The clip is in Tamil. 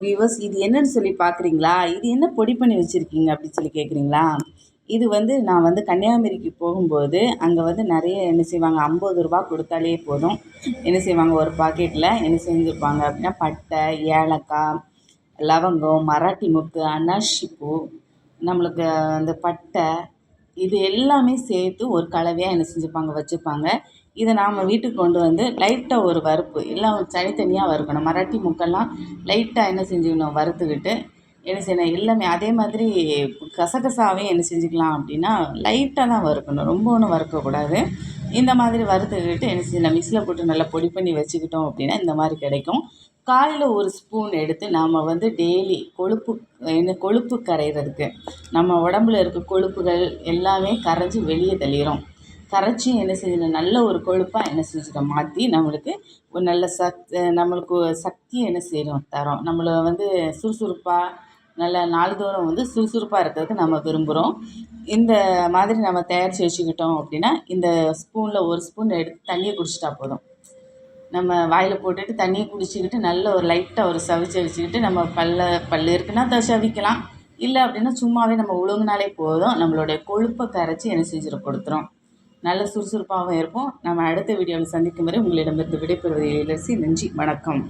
வியூவர்ஸ், இது என்னன்னு சொல்லி பார்க்குறீங்களா? இது என்ன பொடி பண்ணி வச்சுருக்கீங்க அப்படின்னு சொல்லி கேட்குறீங்களா? இது வந்து நான் வந்து கன்னியாகுமரிக்கு போகும்போது அங்கே வந்து நிறைய என்ன செய்வாங்க, 50 ரூபா கொடுத்தாலே போதும். என்ன செய்வாங்க, ஒரு பாக்கெட்டில் என்ன செஞ்சுருப்பாங்க அப்படின்னா, பட்டை, ஏலக்காய், லவங்கம், மராட்டி மொக்கு, அன்னாசி பூ, நம்மளுக்கு அந்த பட்டை, இது எல்லாமே சேர்த்து ஒரு கலவையாக என்ன செஞ்சுருப்பாங்க, வச்சுருப்பாங்க. இதை நாம் வீட்டுக்கு கொண்டு வந்து லைட்டாக ஒரு வறுப்பு எல்லாம் தனித்தனியாக வறுக்கணும். மராட்டி முக்கெல்லாம் லைட்டாக என்ன செஞ்சுக்கணும், வறுத்துக்கிட்டு என்ன செய்யணும் எல்லாமே அதே மாதிரி. கசகசாவையும் என்ன செஞ்சுக்கலாம் அப்படின்னா, லைட்டாக தான் வறுக்கணும், ரொம்ப ஒன்றும் வறுக்கக்கூடாது. இந்த மாதிரி வறுத்துக்கிட்டு என்ன செய்யலாம், மிக்ஸியில் போட்டு நல்லா பொடி பண்ணி வச்சுக்கிட்டோம் அப்படின்னா இந்த மாதிரி கிடைக்கும். காலையில் ஒரு ஸ்பூன் எடுத்து நாம் வந்து டெய்லி கொழுப்பு கரைகிறதுக்கு, நம்ம உடம்புல இருக்க கொழுப்புகள் எல்லாமே கரைஞ்சி வெளியே தள்ளிடும். கரைச்சி என்ன செஞ்சிடும், நல்ல ஒரு கொழுப்பாக என்ன செஞ்சிடும் மாற்றி நம்மளுக்கு ஒரு நல்ல நம்மளுக்கு சக்தி என்ன செய்யணும் தரோம். நம்மளை வந்து சுறுசுறுப்பாக நல்ல நாள்தோறும் வந்து சுறுசுறுப்பாக இருக்கிறதுக்கு நம்ம விரும்புகிறோம். இந்த மாதிரி நம்ம தயாரித்து வச்சுக்கிட்டோம் அப்படின்னா, இந்த ஸ்பூனில் ஒரு ஸ்பூன் எடுத்து தண்ணியை குடிச்சிட்டா போதும். நம்ம வாயில் போட்டுட்டு தண்ணியை குடிச்சிக்கிட்டு நல்ல ஒரு லைட்டாக ஒரு சவிச்சுக்கிட்டு நம்ம பல் இருக்குன்னா சவிக்கலாம். இல்லை அப்படின்னா சும்மாவே நம்ம ஒழுங்குனாலே போதும், நம்மளுடைய கொழுப்பை கரைச்சி என்ன செஞ்சிட கொடுத்துரும். நல்ல சுறுசுறுப்பாகவும் இருப்போம். நம்ம அடுத்த வீடியோவில் சந்திக்கும் வரை உங்களிடமிருந்து விடைபெறுவது இளசி. நன்றி, வணக்கம்.